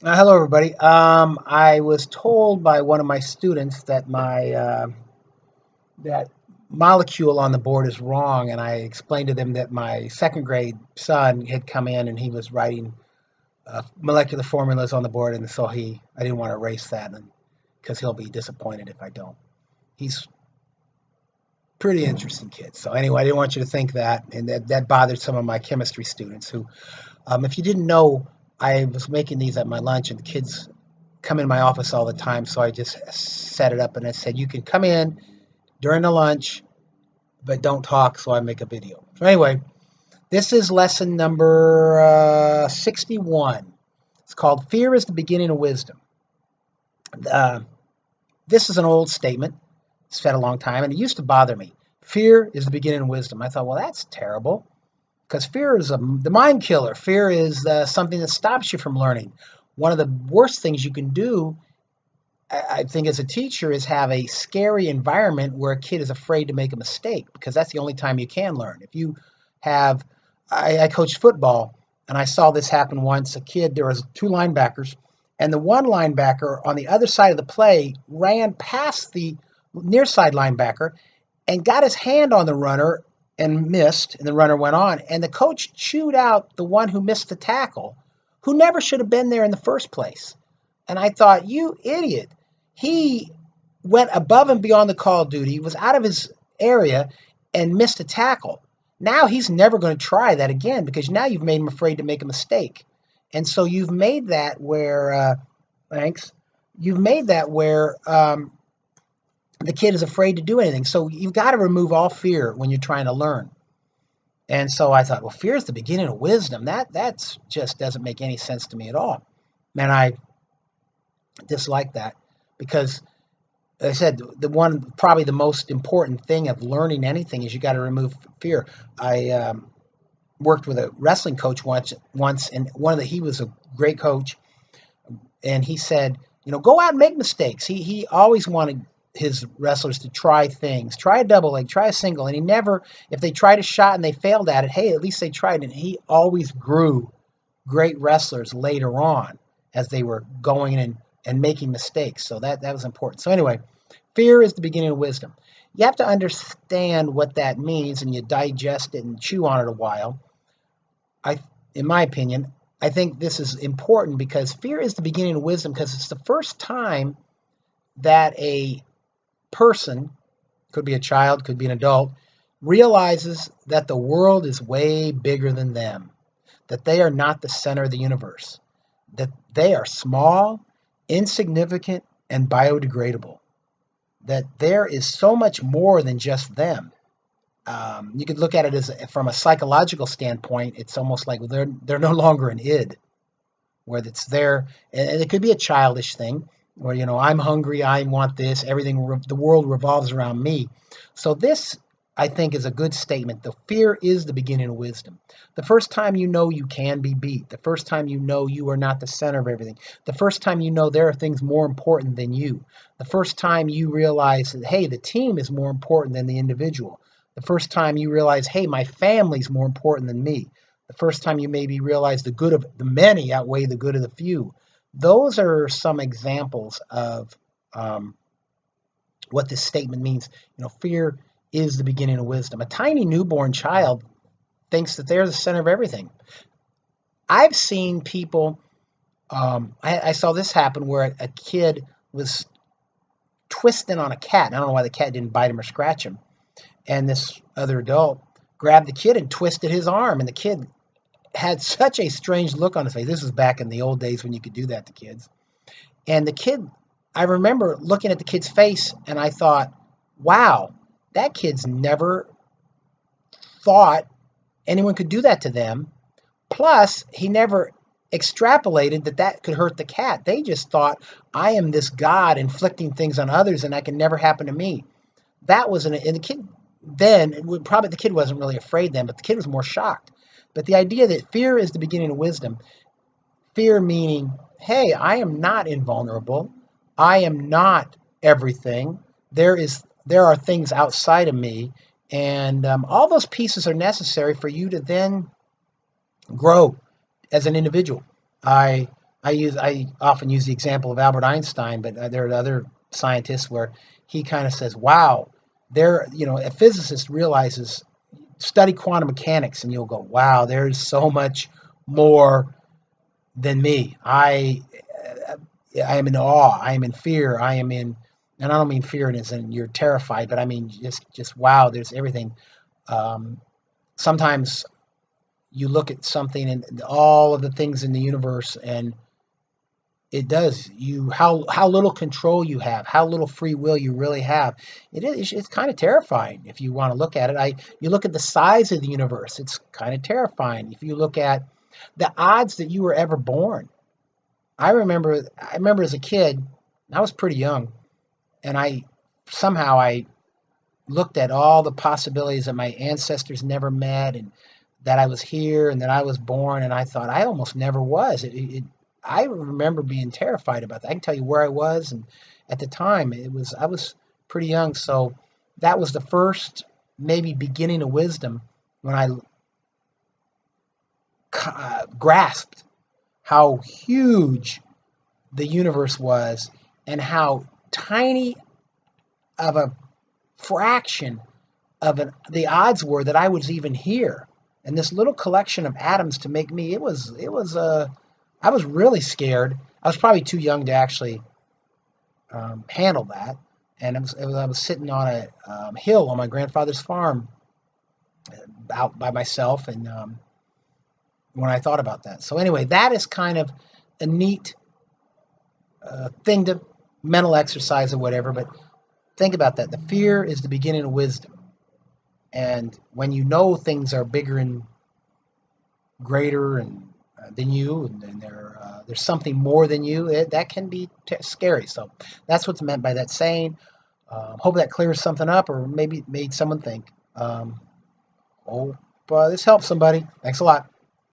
Hello, everybody. I was told by one of my students that my that molecule on the board is wrong, and I explained to them that my second grade son had come in and he was writing molecular formulas on the board, and so I didn't want to erase that, and because he'll be disappointed if I don't. He's pretty interesting kid. So anyway, I didn't want you to think that, and that bothered some of my chemistry students who, if you didn't know, I was making these at my lunch, and the kids come in my office all the time, so I just set it up and I said, you can come in during the lunch, but don't talk, so I make a video. So anyway, this is lesson number 61. It's called Fear is the Beginning of Wisdom. Uh, this is an old statement. It's said a long time, and it used to bother me. Fear is the beginning of wisdom. I thought, well, that's terrible, because fear is the mind killer. Fear is something that stops you from learning. One of the worst things you can do, I think, as a teacher, is have a scary environment where a kid is afraid to make a mistake, because that's the only time you can learn. If you have, I coached football, and I saw this happen once. There was two linebackers, and the one linebacker on the other side of the play ran past the near side linebacker and got his hand on the runner and missed, and the runner went on. And the coach chewed out the one who missed the tackle, who never should have been there in the first place. And I thought, you idiot. He went above and beyond the call of duty, was out of his area, and missed a tackle. Now he's never going to try that again, because now you've made him afraid to make a mistake. And so you've made that where, thanks, you've made that where the kid is afraid to do anything. So you've got to remove all fear when you're trying to learn. And so I thought, well, fear is the beginning of wisdom. That's just doesn't make any sense to me at all. And I dislike that, because as I said, probably the most important thing of learning anything is you got to remove fear. I worked with a wrestling coach once, and he was a great coach, and he said, go out and make mistakes. He always wanted his wrestlers to try things, try a double leg, try a single, and he never, if they tried a shot and they failed at it, hey, at least they tried. And he always grew great wrestlers later on as they were going in and making mistakes. So that was important. So anyway, fear is the beginning of wisdom. You have to understand what that means, and you digest it and chew on it a while. In my opinion, I think this is important, because fear is the beginning of wisdom, because it's the first time that a person, could be a child, could be an adult, realizes that the world is way bigger than them, that they are not the center of the universe, that they are small, insignificant, and biodegradable, that there is so much more than just them. You could look at it as from a psychological standpoint. It's almost like they're no longer an id, where it's there, and it could be a childish thing, where I'm hungry, I want this, the world revolves around me. So this, I think, is a good statement. The fear is the beginning of wisdom. The first time you know you can be beat, the first time you know you are not the center of everything, the first time you know there are things more important than you, the first time you realize that, hey, the team is more important than the individual, the first time you realize, hey, my family's more important than me, the first time you maybe realize the good of the many outweigh the good of the few. Those are some examples of what this statement means. Fear is the beginning of wisdom. A tiny newborn child thinks that they're the center of everything. I've seen people, I saw this happen where a kid was twisting on a cat. I don't know why the cat didn't bite him or scratch him. And this other adult grabbed the kid and twisted his arm, and the kid had such a strange look on his face. This was back in the old days when you could do that to kids. And the kid, I remember looking at the kid's face, and I thought, wow, that kid's never thought anyone could do that to them. Plus, he never extrapolated that could hurt the cat. They just thought, I am this God inflicting things on others, and that can never happen to me. And the kid then, probably the kid wasn't really afraid then, but the kid was more shocked. But the idea that fear is the beginning of wisdom, fear meaning, hey, I am not invulnerable. I am not everything. There are things outside of me, and all those pieces are necessary for you to then grow as an individual. I I often use the example of Albert Einstein, but there are other scientists where he kind of says, "Wow, a physicist realizes study quantum mechanics, and you'll go, wow, there's so much more than me. I am in awe. I am in fear. I am in, and I don't mean fear as in you're terrified, but I mean just wow. There's everything. Um, Sometimes you look at something and all of the things in the universe, and it does you how little control you have, how little free will you really have. It's kind of terrifying if you want to look at it. You look at the size of the universe, it's kind of terrifying. If you look at the odds that you were ever born. I remember as a kid, I was pretty young, and I looked at all the possibilities that my ancestors never met, and that I was here and that I was born, and I thought I almost never was. I remember being terrified about that. I can tell you where I was, and at the time I was pretty young, so that was the first maybe beginning of wisdom when I grasped how huge the universe was and how tiny of a fraction of the odds were that I was even here. And this little collection of atoms to make me, I was really scared. I was probably too young to actually handle that. And I was sitting on a hill on my grandfather's farm out by myself. And when I thought about that. So anyway, that is kind of a neat thing to mental exercise or whatever. But think about that. The fear is the beginning of wisdom. And when you know things are bigger and greater and than you, and there's something more than you, that can be scary. So that's what's meant by that saying. Hope that clears something up, or maybe made someone think. Hope this helps somebody. Thanks a lot.